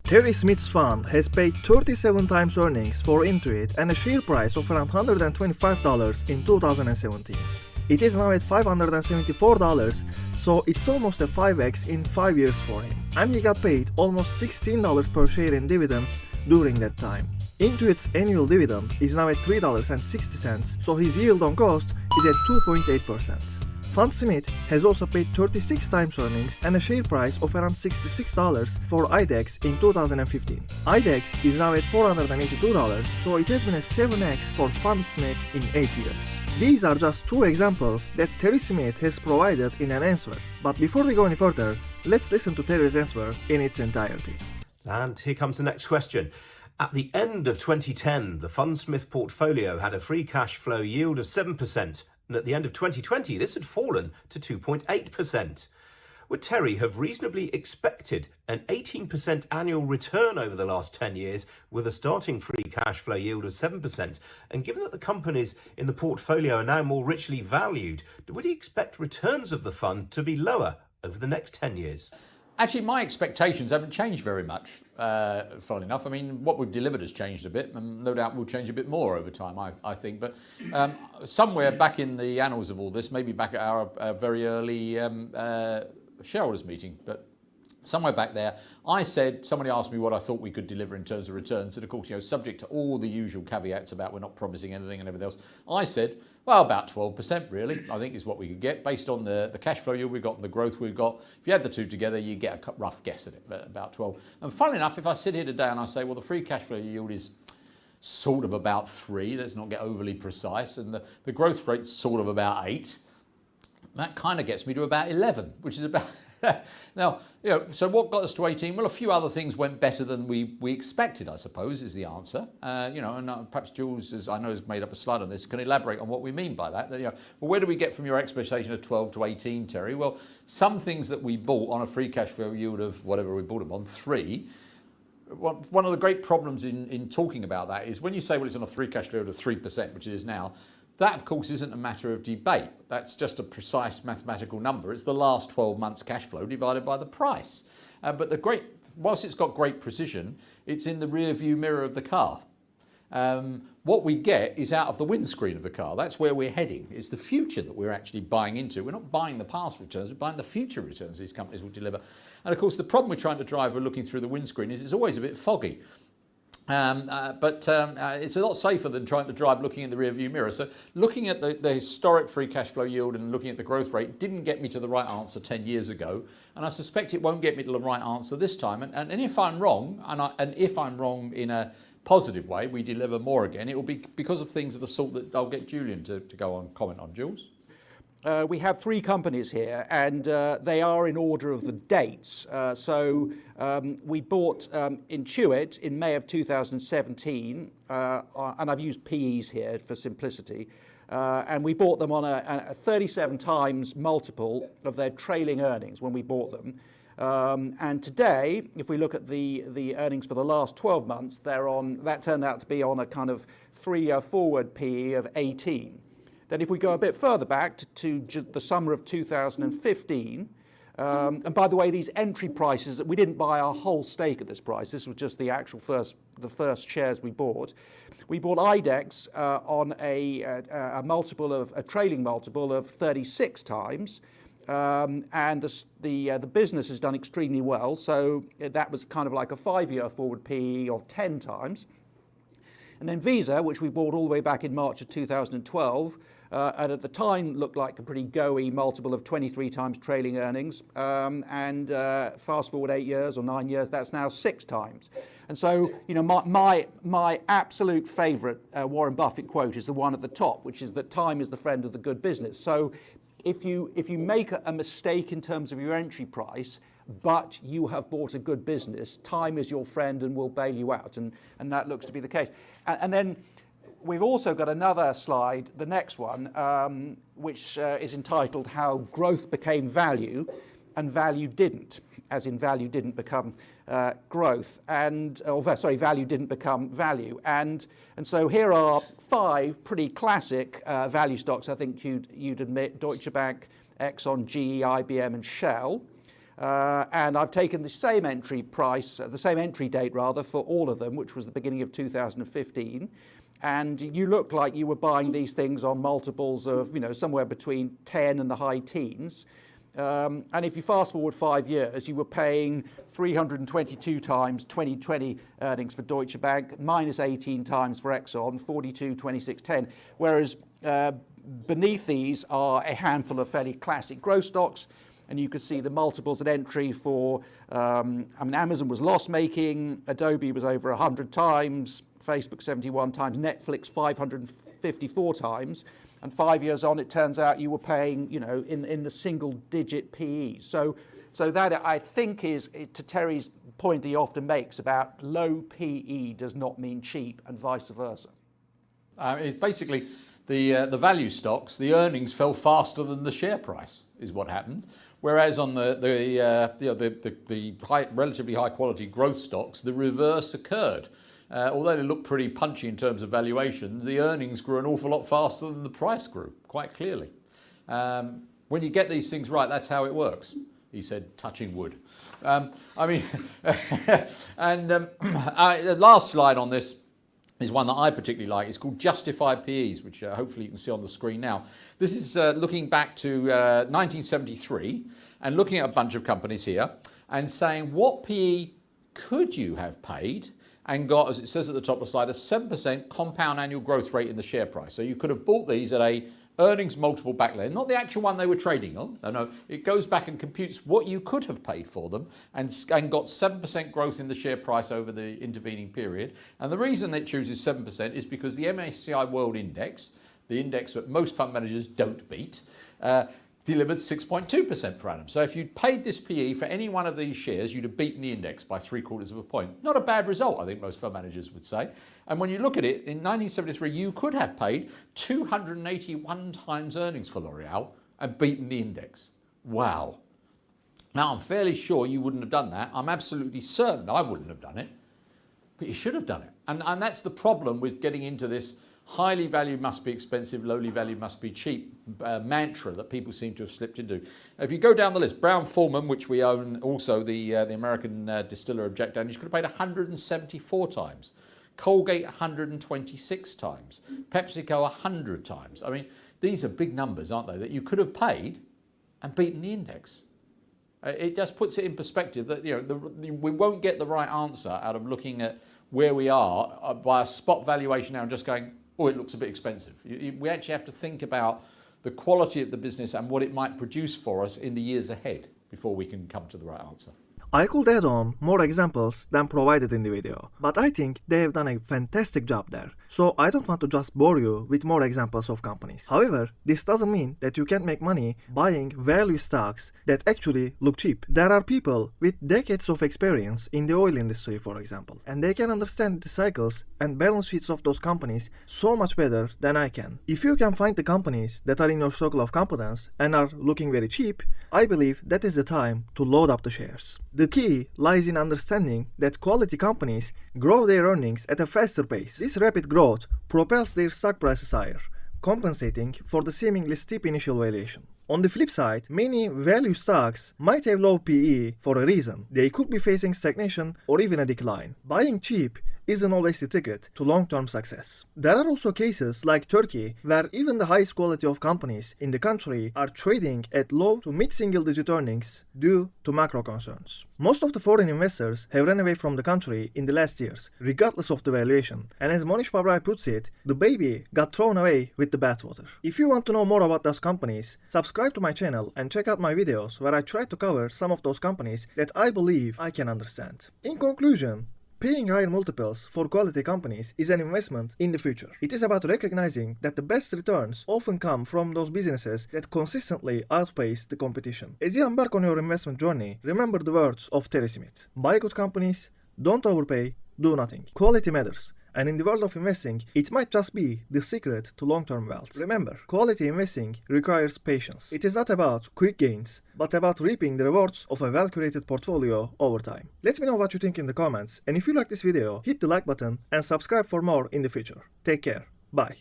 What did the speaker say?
Terry Smith's fund has paid 37 times earnings for Intuit and a share price of around $125 in 2017. It is now at $574, so it's almost a 5x in 5 years for him. And he got paid almost $16 per share in dividends during that time. Intuit's annual dividend is now at $3.60, so his yield on cost is at 2.8%. Fundsmith has also paid 36 times earnings and a share price of around $66 for IDEX in 2015. IDEX is now at $482, so it has been a 7x for Fundsmith in 8 years. These are just two examples that Terry Smith has provided in an answer. But before we go any further, let's listen to Terry's answer in its entirety. And here comes the next question. At the end of 2010, the Fundsmith portfolio had a free cash flow yield of 7%. And at the end of 2020, this had fallen to 2.8%. Would Terry have reasonably expected an 18% annual return over the last 10 years with a starting free cash flow yield of 7%? And given that the companies in the portfolio are now more richly valued, would he expect returns of the fund to be lower over the next 10 years? Actually, my expectations haven't changed very much, funnily enough. I mean, what we've delivered has changed a bit, and no doubt will change a bit more over time, I think. But somewhere back in the annals of all this, maybe back at our very early shareholders meeting, but somewhere back there, I said, somebody asked me what I thought we could deliver in terms of returns, and of course, subject to all the usual caveats about we're not promising anything and everything else, I said, well, about 12% really, I think is what we could get based on the cash flow yield we've got and the growth we've got. If you add the two together, you get a rough guess at it, about 12. And funnily enough, if I sit here today and I say, well, the free cash flow yield is sort of about 3, let's not get overly precise, and the growth rate's sort of about 8, that kind of gets me to about 11, which is about... Now, so what got us to 18? Well, a few other things went better than we expected, I suppose, is the answer. And perhaps Jules, as I know, has made up a slide on this, can elaborate on what we mean by that. Well, where do we get from your expectation of 12 to 18, Terry? Well, some things that we bought on a free cash flow yield of whatever we bought them on, 3. One of the great problems in talking about that is when you say, well, it's on a free cash flow yield of 3%, which it is now, that, of course, isn't a matter of debate. That's just a precise mathematical number. It's the last 12 months cash flow divided by the price. But whilst it's got great precision, it's in the rear view mirror of the car. What we get is out of the windscreen of the car. That's where we're heading. It's the future that we're actually buying into. We're not buying the past returns, we're buying the future returns these companies will deliver. And of course, the problem we're trying to drive when looking through the windscreen is it's always a bit foggy. But it's a lot safer than trying to drive looking in the rear view mirror. So looking at the historic free cash flow yield and looking at the growth rate didn't get me to the right answer 10 years ago. And I suspect it won't get me to the right answer this time. And if I'm wrong, and if I'm wrong in a positive way, we deliver more again, it will be because of things of the sort that I'll get Julian to go on comment on. Jules? We have 3 companies here, and they are in order of the dates. We bought Intuit in May of 2017, and I've used PEs here for simplicity, and we bought them on a 37 times multiple of their trailing earnings when we bought them. And today, if we look at the earnings for the last 12 months, that turned out to be on a kind of 3-year forward PE of 18. Then if we go a bit further back to the summer of 2015, and by the way, these entry prices, we didn't buy our whole stake at this price. This was just the actual the first shares we bought. We bought IDEX on a trailing multiple of 36 times. And the business has done extremely well. So that was kind of like a 5-year forward PE of 10 times. And then Visa, which we bought all the way back in March of 2012, and at the time looked like a pretty go-y multiple of 23 times trailing earnings. And fast forward 8 years or 9 years, that's now 6 times. And so, my absolute favourite Warren Buffett quote is the one at the top, which is that time is the friend of the good business. So if you make a mistake in terms of your entry price, but you have bought a good business, time is your friend and will bail you out. And that looks to be the case. And then we've also got another slide, the next one, which is entitled How Growth Became Value and Value Didn't, as in value didn't become growth, value didn't become value. And so here are 5 pretty classic value stocks, I think you'd admit: Deutsche Bank, Exxon, GE, IBM and Shell. And I've taken the same entry price, the same entry date rather, for all of them, which was the beginning of 2015. And you look like you were buying these things on multiples of, somewhere between 10 and the high teens. And if you fast forward 5 years, you were paying 322 times 2020 earnings for Deutsche Bank, minus 18 times for Exxon, 42, 26, 10. Whereas beneath these are a handful of fairly classic growth stocks. And you could see the multiples at entry for, Amazon was loss-making, Adobe was over 100 times, Facebook 71 times, Netflix 554 times. And 5 years on, it turns out you were paying, in the single-digit PE. So that, I think, is, to Terry's point that he often makes about low PE does not mean cheap, and vice versa. It's basically the value stocks, the earnings fell faster than the share price, is what happened. Whereas on the relatively high quality growth stocks, the reverse occurred. Although they look pretty punchy in terms of valuation, the earnings grew an awful lot faster than the price grew, quite clearly. When you get these things right, that's how it works, he said, touching wood. The last slide on this is one that I particularly like. It's called Justified PEs, which hopefully you can see on the screen now. This is looking back to 1973 and looking at a bunch of companies here and saying what PE could you have paid and got, as it says at the top of the slide, a 7% compound annual growth rate in the share price. So you could have bought these at a earnings multiple back then, not the actual one they were trading on. No, it goes back and computes what you could have paid for them and got 7% growth in the share price over the intervening period. And the reason it chooses 7% is because the MSCI World Index, the index that most fund managers don't beat, delivered 6.2% per annum. So if you'd paid this PE for any one of these shares, you'd have beaten the index by 3/4 of a point. Not a bad result, I think most fund managers would say. And when you look at it, in 1973, you could have paid 281 times earnings for L'Oreal and beaten the index. Wow. Now, I'm fairly sure you wouldn't have done that. I'm absolutely certain I wouldn't have done it, but you should have done it. And that's the problem with getting into this highly valued must be expensive, lowly valued must be cheap mantra that people seem to have slipped into. If you go down the list, Brown-Forman, which we own, also the American distiller of Jack Daniels, could have paid 174 times. Colgate 126 times. PepsiCo 100 times. I mean, these are big numbers, aren't they, that you could have paid and beaten the index. It just puts it in perspective that we won't get the right answer out of looking at where we are by a spot valuation now and just going, oh, it looks a bit expensive. We actually have to think about the quality of the business and what it might produce for us in the years ahead before we can come to the right answer. I could add on more examples than provided in the video, but I think they have done a fantastic job there, so I don't want to just bore you with more examples of companies. However, this doesn't mean that you can't make money buying value stocks that actually look cheap. There are people with decades of experience in the oil industry, for example, and they can understand the cycles and balance sheets of those companies so much better than I can. If you can find the companies that are in your circle of competence and are looking very cheap, I believe that is the time to load up the shares. The key lies in understanding that quality companies grow their earnings at a faster pace. This rapid growth propels their stock prices higher, compensating for the seemingly steep initial valuation. On the flip side, many value stocks might have low PE for a reason. They could be facing stagnation or even a decline. Buying cheap isn't always the ticket to long-term success. There are also cases like Turkey, where even the highest quality of companies in the country are trading at low to mid-single-digit earnings due to macro concerns. Most of the foreign investors have run away from the country in the last years, regardless of the valuation, and as Monish Pabrai puts it, the baby got thrown away with the bathwater. If you want to know more about those companies, subscribe to my channel and check out my videos where I try to cover some of those companies that I believe I can understand. In conclusion, paying higher multiples for quality companies is an investment in the future. It is about recognizing that the best returns often come from those businesses that consistently outpace the competition. As you embark on your investment journey, remember the words of Terry Smith. Buy good companies, don't overpay, do nothing. Quality matters. And in the world of investing, it might just be the secret to long-term wealth. Remember, quality investing requires patience. It is not about quick gains, but about reaping the rewards of a well-curated portfolio over time. Let me know what you think in the comments, and if you like this video, hit the like button and subscribe for more in the future. Take care. Bye.